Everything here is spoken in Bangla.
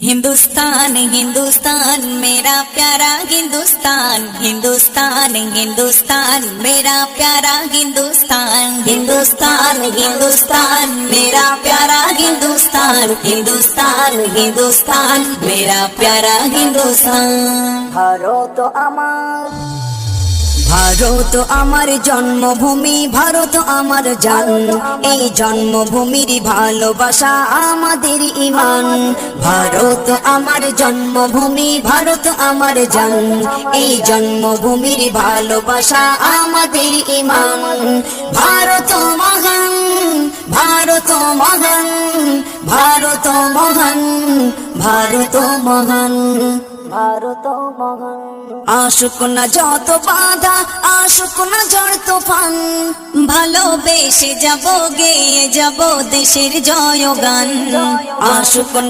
हिंदुस्तान हिंदुस्तान मेरा प्यारा हिंदुस्तान, हिंदुस्तान हिंदुस्तान मेरा प्यारा हिंदुस्तान, हिंदुस्तान हिंदुस्तान मेरा प्यारा हिंदुस्तान, हिंदुस्तान हिंदुस्तान मेरा प्यारा हिंदुस्तान। ভারত আমার, ভারত আমার জন্মভূমি, ভারত আমার জান। এই জন্মভূমির ভালোবাসা আমাদের ঈমান। ভারত আমার জন্মভূমি, ভারত আমার জান। এই জন্মভূমির ভালোবাসা আমাদের ঈমান। ভারত মহান, ভারত মহান, ভারত মহান, ভারত মহান, ভারত মহান। আসুক না যত বাধা, আসুক না ঝড় তুফান, ভালোবেসে যাব, গেয়ে যাব দেশের জয়গান। আসুক